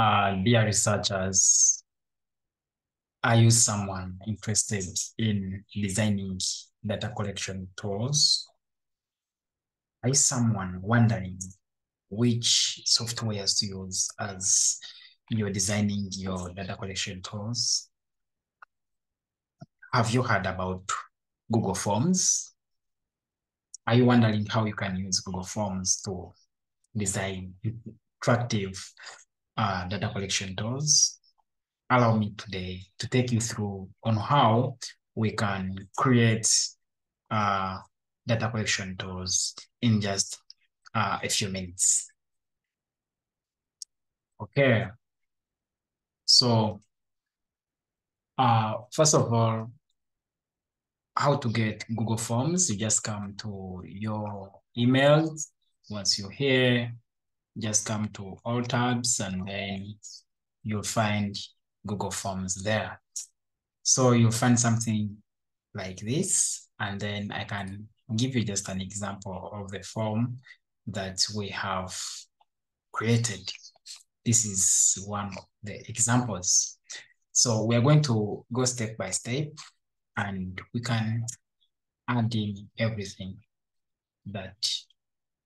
Dear researchers, are you someone interested in designing data collection tools? Are you someone wondering which softwares to use as you're designing your data collection tools? Have you heard about Google Forms? Are you wondering how you can use Google Forms to design attractive data collection tools? Allow me today to take you through on how we can create data collection tools in just a few minutes. Okay, so first of all, how to get Google Forms? You just come to your emails. Once you're here, just come to all tabs and then you'll find Google Forms there. So you'll find something like this, and then I can give you just an example of the form that we have created. This is one of the examples. So we're going to go step by step, and we can add in everything that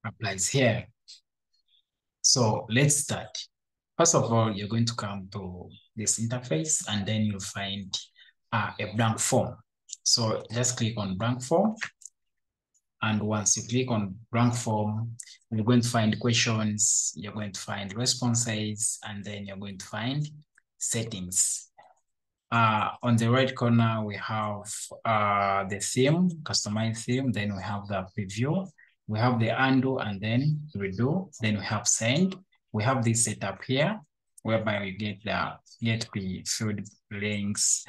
applies here. So let's start. First of all, you're going to come to this interface, and then you'll find a blank form. So just click on blank form. And once you click on blank form, you're going to find questions, you're going to find responses, and then you're going to find settings. On the right corner, we have the theme, customize theme. Then we have the preview. We have the undo and then redo. Then we have send. We have this setup here, whereby we get the get pre-filled links.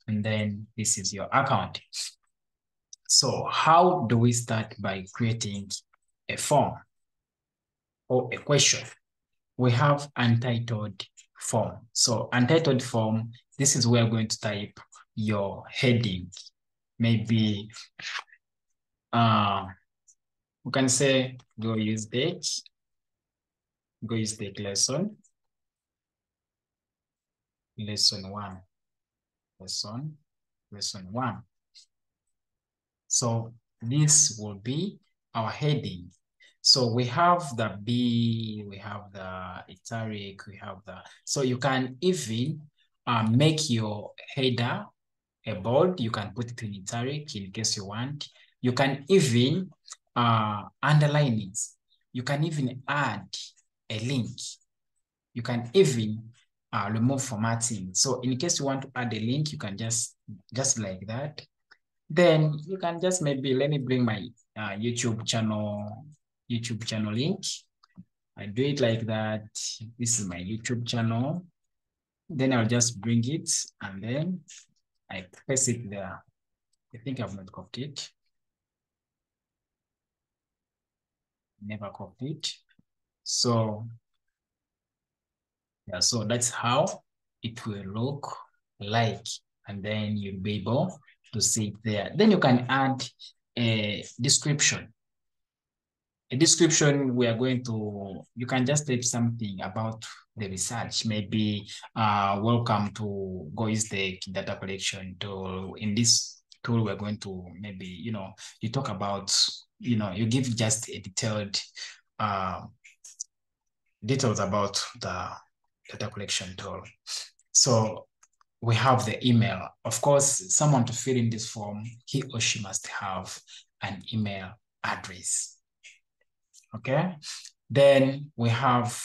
And then this is your account. So how do we start by creating a form or a question? We have untitled form. So untitled form, this is where you're going to type your heading. Maybe we can say go use date lesson 1, lesson 1. So this will be our heading. So we have the B, we have the italic, we have the, so you can even make your header a bold. You can put it in italic in case you want. You can even underline it. You can even add a link. You can even remove formatting. So in case you want to add a link, you can just like that. Then you can just maybe, let me bring my YouTube channel link. I do it like that. This is my YouTube channel. Then I'll just bring it and then I paste it there. I think I've not copied it. Never copied it. So yeah, so that's how it will look like. And then you'll be able to see it there. Then you can add a description. A description, we are going to, you can just type something about the research, maybe welcome to GoISDEC data collection tool. In this tool, we're going to maybe, you talk about, you give just a detailed details about the data collection tool. So we have the email. Of course, someone to fill in this form, he or she must have an email address. Okay, then we have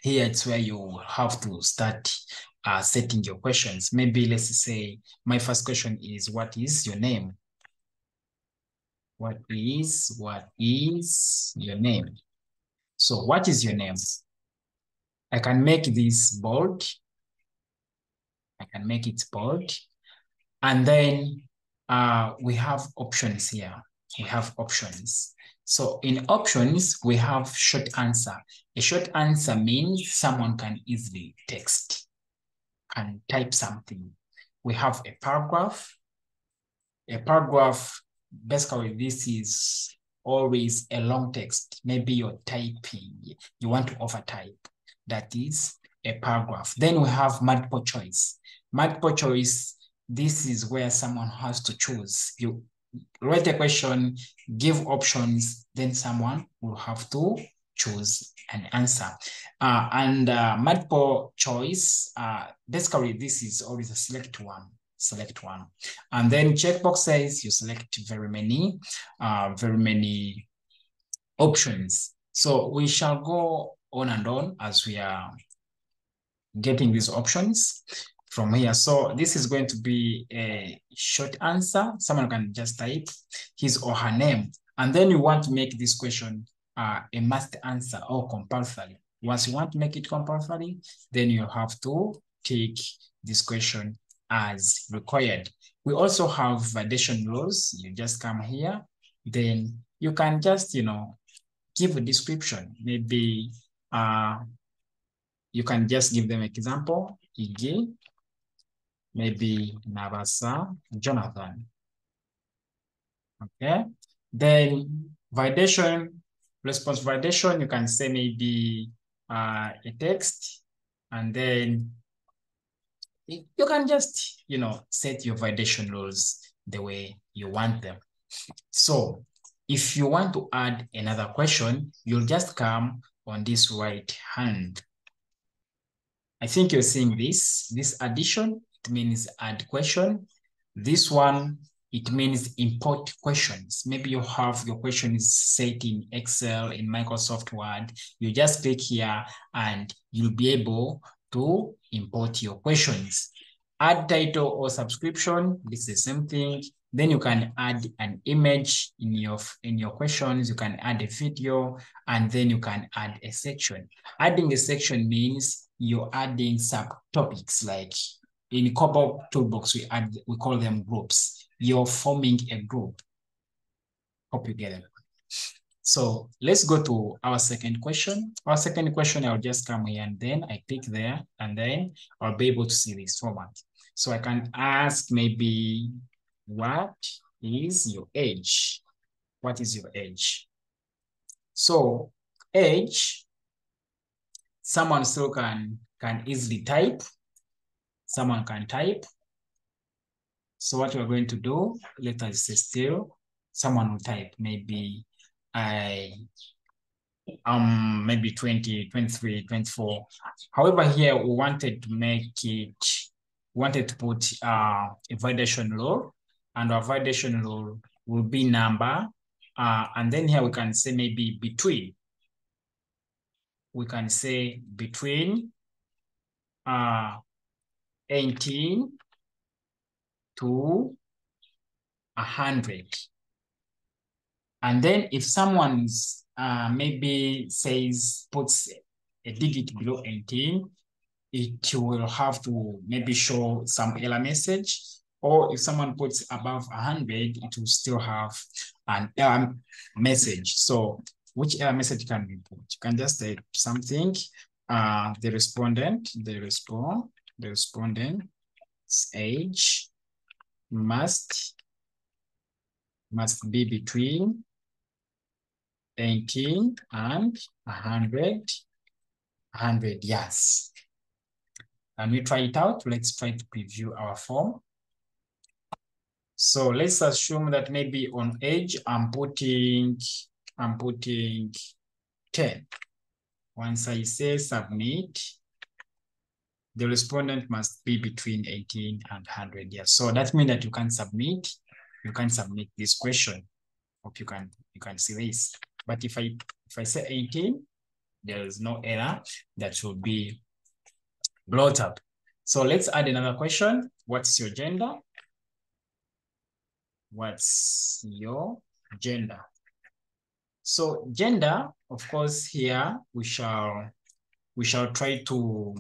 here, it's where you have to start setting your questions. Maybe let's say my first question is, what is your name? What is your name? So what is your name? I can make this bold. I can make it bold. And then we have options here. We have options. So in options, we have short answer. A short answer means someone can easily text, can type something. We have a paragraph. A paragraph, basically this is always a long text. Maybe you're typing, you want to overtype. that is a paragraph. Then we have multiple choice. Multiple choice, this is where someone has to choose. You write a question, give options, then someone will have to choose an answer. And multiple choice, basically this is always a select one. And then checkbox says you select very many options. So we shall go on and on as we are getting these options from here. So this is going to be a short answer. Someone can just type his or her name. And then you want to make this question a must answer or compulsory. Once you want to make it compulsory, then you have to take this question as required. We also have validation rules. You just come here, then you can just, give a description. Maybe you can just give them example, e.g., maybe Navasa Jonathan. Okay. Then validation, response validation, you can say maybe a text, and then you can just, set your validation rules the way you want them. So if you want to add another question, you'll just come on this right hand. I think you're seeing this addition, it means add question. This one, it means import questions. Maybe you have your question is set in Excel, in Microsoft Word. You just click here and you'll be able to import your questions. Add title or subscription, this is the same thing. Then you can add an image in your questions. You can add a video, and then you can add a section. Adding a section means you're adding subtopics. Like in Cobalt Toolbox, we call them groups. You're forming a group. Hope you get it. So let's go to our second question. Our second question, I'll just come here and then I click there, and then I'll be able to see this format. So I can ask maybe, what is your age? What is your age? So age, someone still can easily type. Someone can type. So what we're going to do, let us say still, someone will type maybe maybe 20, 23, 24. However, here we wanted to put a validation rule, and our validation rule will be number. And then here we can say maybe between. We can say between 18 to 100. And then if someone's maybe puts a digit below 18, it will have to maybe show some error message. Or if someone puts above 100, it will still have an error message. So which error message can we put? You can just type something. The respondent's age must be between 18 and 100 years. And we try it out. Let's try to preview our form. So let's assume that maybe on age, I'm putting 10. Once I say submit, the respondent must be between 18 and 100 years. So that means that you can submit this question. Hope you can see this. But if I say 18, there is no error that will be brought up. So let's add another question. What's your gender? What's your gender? So gender, of course, here we shall try to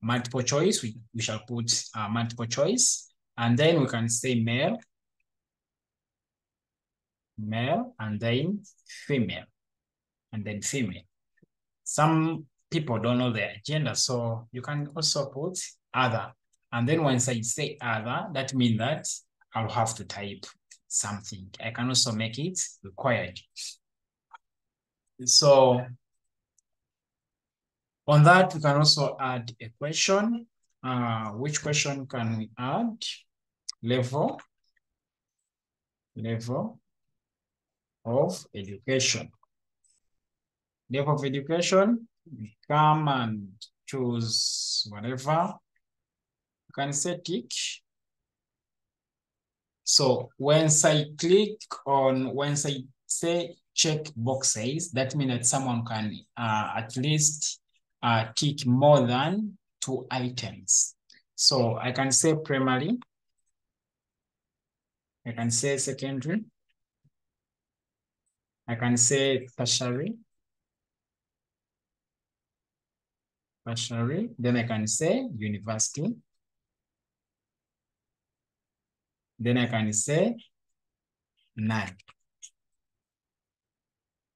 multiple choice. We shall put multiple choice, and then we can say male, and then female, and then female. Some people don't know their gender, so you can also put other. And then once I say other, that means that I'll have to type something. I can also make it required. So On that, we can also add a question. Which question can we add? Level of education. Level of education, we come and choose whatever. You can say tick. So once I say check boxes, that means that someone can at least tick more than 2 items. So I can say primary, I can say secondary, I can say tertiary, then I can say university, then I can say none.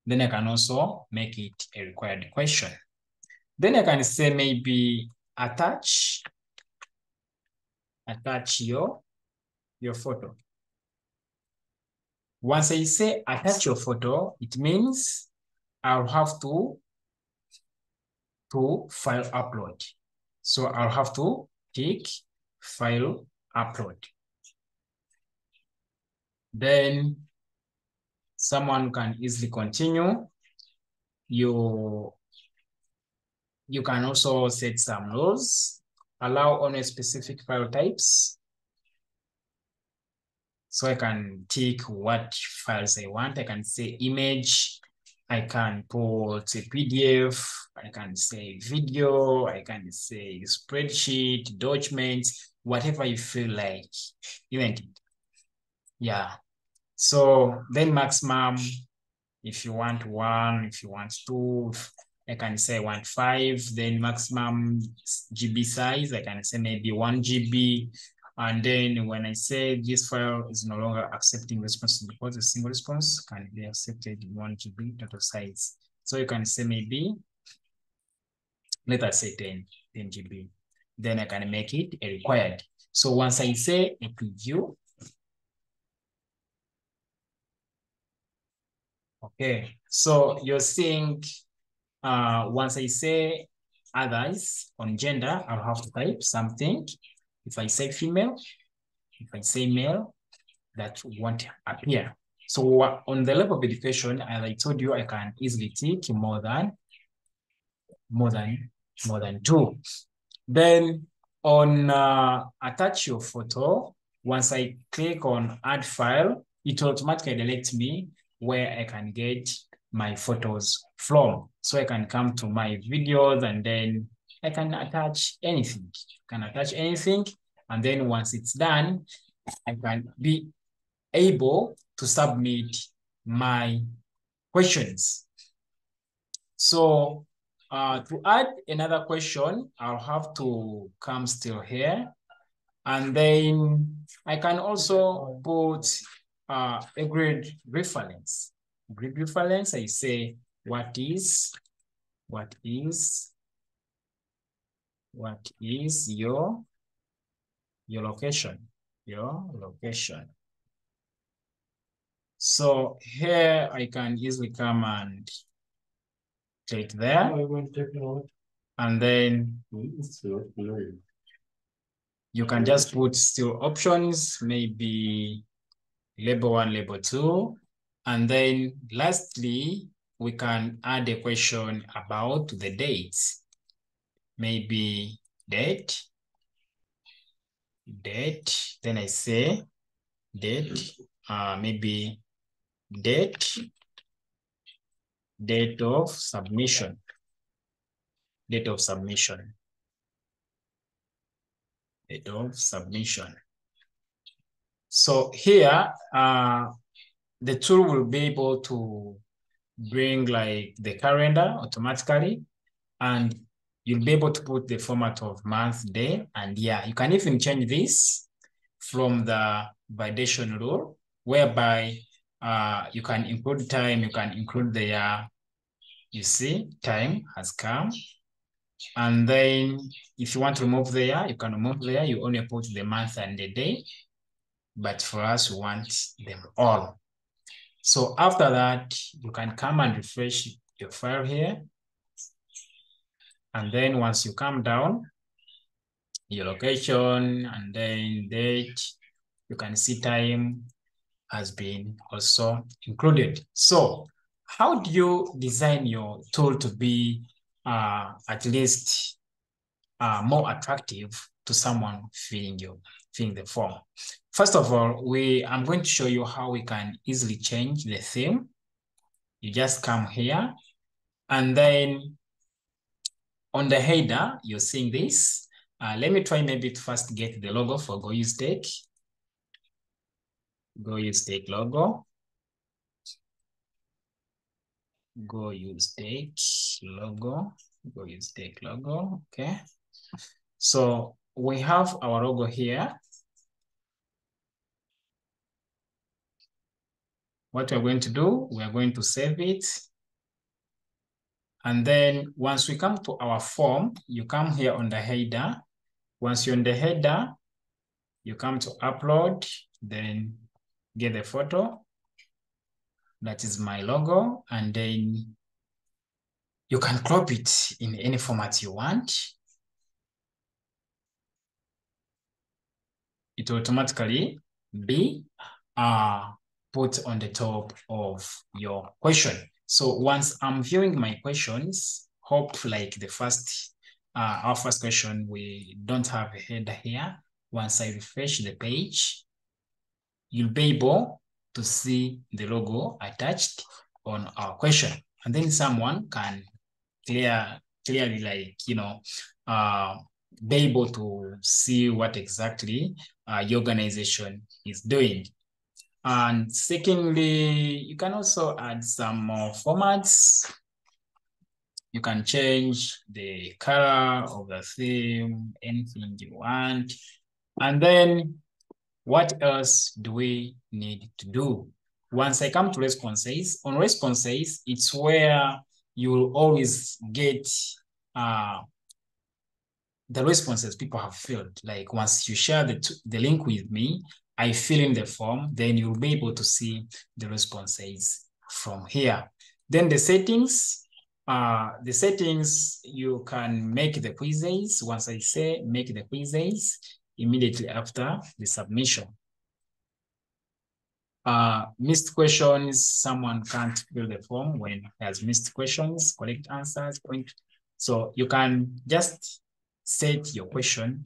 Then I can also make it a required question. Then I can say maybe attach your photo. Once I say attach your photo, it means I'll have to file upload. So I'll have to tick file upload. Then someone can easily continue. You can also set some rules, allow only specific file types. So I can tick what files I want. I can say image, I can put a PDF, I can say video, I can say spreadsheet, documents, whatever you feel like, isn't it? Yeah. So then maximum, if you want 1, if you want 2, I can say I want 5, then maximum GB size, I can say maybe 1 GB. And then when I say this file is no longer accepting responses because a single response can be accepted in 1 GB total size. So you can say maybe, let us say 10 GB. Then I can make it a required. So once I say a preview, okay, so you're seeing, once I say others on gender, I'll have to type something. If I say female, if I say male, that won't appear. So on the level of education, as I told you, I can easily tick more than 2. Then on attach your photo, once I click on add file, it automatically directs me where I can get my photos from. So I can come to my videos and then I can attach anything. And then once it's done, I can be able to submit my questions. So to add another question, I'll have to come still here. And then I can also put a grade reference. Grade reference, I say, what is your location? Your location. So here I can easily come and click there. And then you can just put still options, maybe label 1, label 2. And then lastly, we can add a question about the dates. Maybe date. Then I say date, maybe date of submission. Date of submission. So here, the tool will be able to bring like the calendar automatically, and you'll be able to put the format of month, day, and year. You can even change this from the validation rule, whereby you can include time, you can include the year. You see, time has come. And then if you want to remove the year, you can remove the year. You only put the month and the day. But for us, we want them all. So after that, you can come and refresh your file here. And then once you come down, your location and then date, you can see time has been also included. So how do you design your tool to be at least more attractive to someone filling the form? First of all, I'm going to show you how we can easily change the theme. You just come here and then on the header, you're seeing this. Let me try maybe to first get the logo for Go Use Tech. Go Use Tech logo. Go Use Tech logo. Go Use Tech logo. Okay. So we have our logo here. What we're going to do, we are going to save it. And then once we come to our form, you come here on the header. Once you're on the header, you come to upload, then get the photo. That is my logo. And then you can crop it in any format you want. It will automatically be put on the top of your question. So once I'm viewing my questions, hope like our first question, we don't have a header here. Once I refresh the page, you'll be able to see the logo attached on our question. And then someone can clearly like, be able to see what exactly your organization is doing. And secondly, you can also add some more formats. You can change the color of the theme, anything you want. And then what else do we need to do? Once I come to responses, on responses, it's where you will always get the responses people have filled. Like once you share the link with me, I fill in the form, then you'll be able to see the responses from here. Then the settings, you can make the quizzes. Once I say make the quizzes, immediately after the submission. Missed questions, someone can't fill the form when has missed questions, correct answers, point. So you can just set your question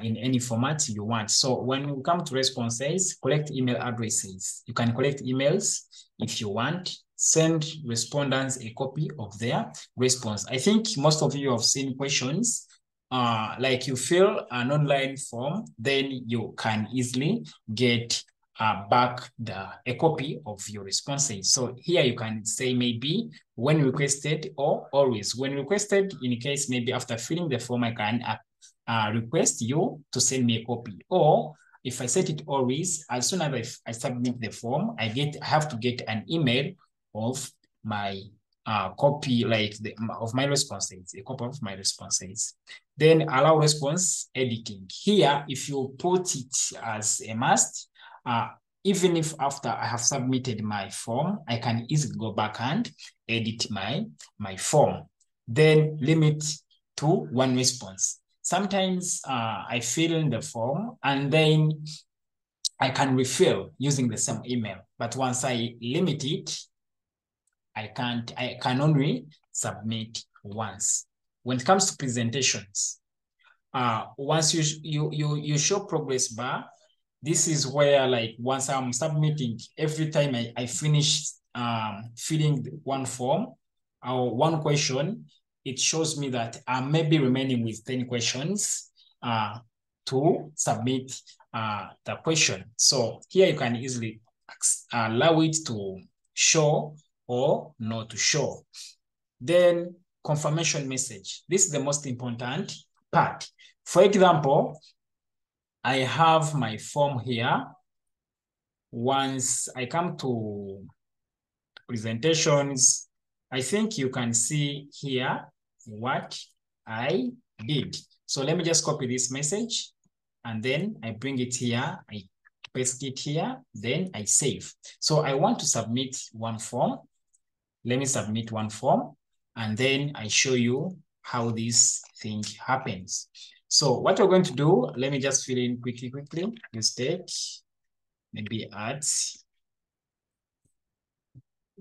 in any format you want. So when we come to responses, collect email addresses. You can collect emails if you want. Send respondents a copy of their response. I think most of you have seen questions like you fill an online form, then you can easily get back a copy of your responses. So here you can say maybe when requested or always. When requested, in case maybe after filling the form, I can request you to send me a copy. Or if I set it always, as soon as I submit the form, I have to get an email of my copy, like of my responses, a copy of my responses. Then allow response editing. Here, if you put it as a must, even if after I have submitted my form, I can easily go back and edit my form. Then limit to one response. Sometimes I fill in the form and then I can refill using the same email. But once I limit it, I can only submit once. When it comes to presentations, once you show progress bar, this is where like once I'm submitting, every time I finish filling one form or one question, it shows me that I may be remaining with 10 questions to submit the question. So here you can easily allow it to show or not to show. Then confirmation message. This is the most important part. For example, I have my form here. Once I come to presentations, I think you can see here what I did. So let me just copy this message and then I bring it here. I paste it here, then I save. So I want to submit one form. Let me submit one form and then I show you how this thing happens. So what we're going to do, let me just fill in quickly. You state maybe at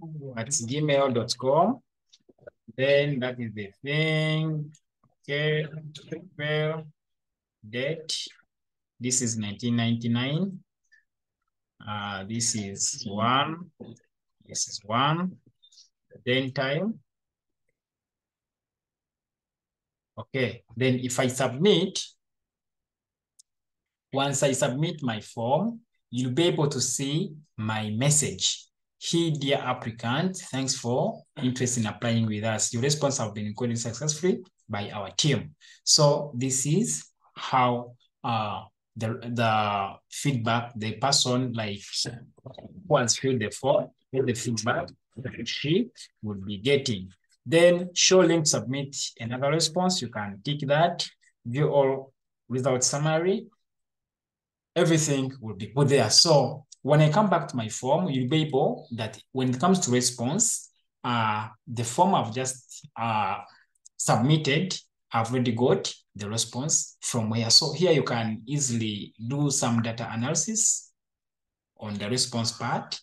gmail.com. Then that is the thing. Okay, well, date. This is 1999. This is 1. This is 1. Then time. Okay, then if I submit, once I submit my form, you'll be able to see my message. Hey, dear applicant, thanks for interest in applying with us. Your response have been encoded successfully by our team. So this is how the feedback, the person like who has filled the form, the feedback that she would be getting. Then show link submit another response. You can tick that, view all without summary. Everything will be put there. So when I come back to my form, you'll be able that when it comes to response, the form I've just submitted, I've already got the response from here. So here you can easily do some data analysis on the response part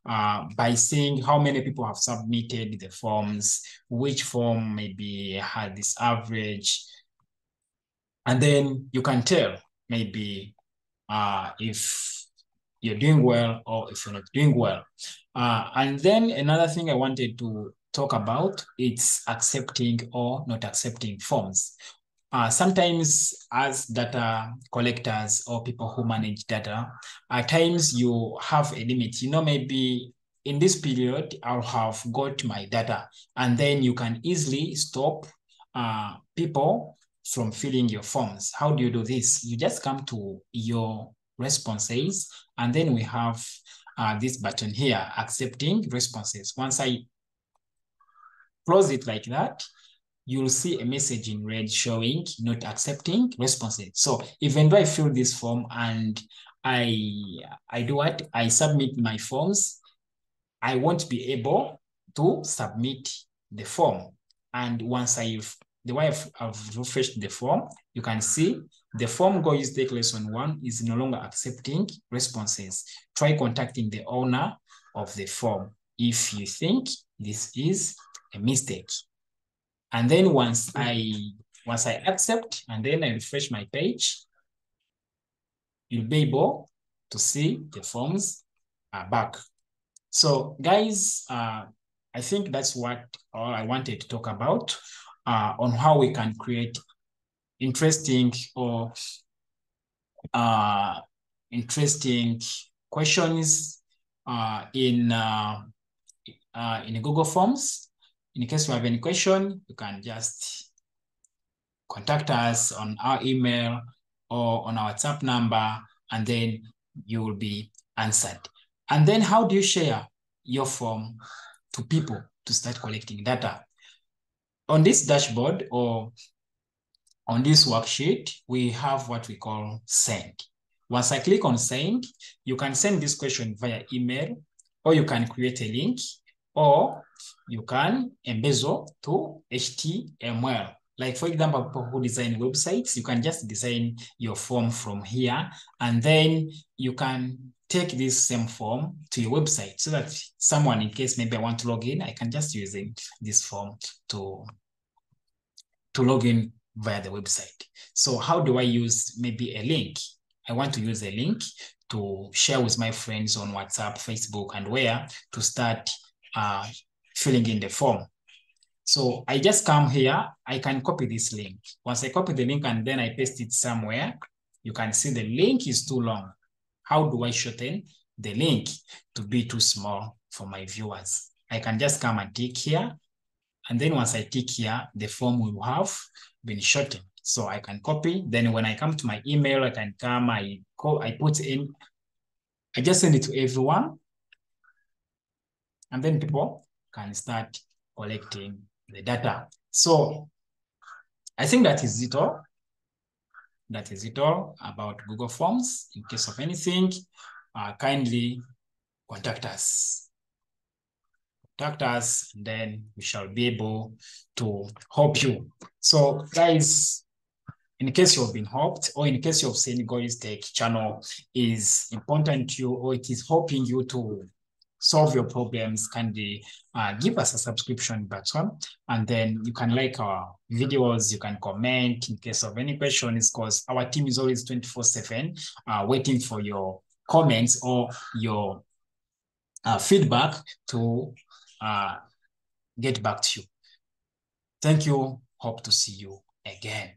by seeing how many people have submitted the forms, which form maybe had this average, and then you can tell maybe if you're doing well or if you're not doing well. And then another thing I wanted to talk about, it's accepting or not accepting forms. Sometimes as data collectors or people who manage data, at times you have a limit. You know, maybe in this period, I'll have got my data, and then you can easily stop people from filling your forms. How do you do this? You just come to your responses, and then we have this button here, accepting responses. Once I close it like that, you'll see a message in red showing not accepting responses. So even though I fill this form and I do what? I submit my forms, I won't be able to submit the form. And once the way I've refreshed the form, you can see the form Go Use Take Lesson 1 is no longer accepting responses. Try contacting the owner of the form if you think this is a mistake. And then once I accept and then I refresh my page, you'll be able to see the forms are back. So guys, I think that's what all I wanted to talk about on how we can create interesting or interesting questions in Google Forms. In case you have any question, you can just contact us on our email or on our WhatsApp number, and then you will be answered. And then how do you share your form to people to start collecting data? On this dashboard or on this worksheet, we have what we call send. Once I click on send, you can send this question via email, or you can create a link, or you can embezzle to HTML. Like for example, people who design websites, you can just design your form from here, and then you can take this same form to your website so that someone, in case maybe I want to log in, I can just use this form to log in via the website. So how do I use maybe a link? I want to use a link to share with my friends on WhatsApp, Facebook, and where to start filling in the form. So I just come here, I can copy this link. Once I copy the link and then I paste it somewhere, you can see the link is too long. How do I shorten the link to be too small for my viewers? I can just come and tick here. And then once I tick here, the form will have been shortened. So I can copy. Then when I come to my email, I can come, I put in, I just send it to everyone. And then people can start collecting the data. So I think that is it all. That is it all about Google Forms. In case of anything, kindly contact us. contact us, and then we shall be able to help you. So guys, in case you've been helped, or in case you've seen Gory's Tech channel is important to you, or it is helping you to solve your problems, kindly give us a subscription button, and then you can like our videos, you can comment in case of any questions, because our team is always 24/7 waiting for your comments or your feedback to get back to you. Thank you. Hope to see you again.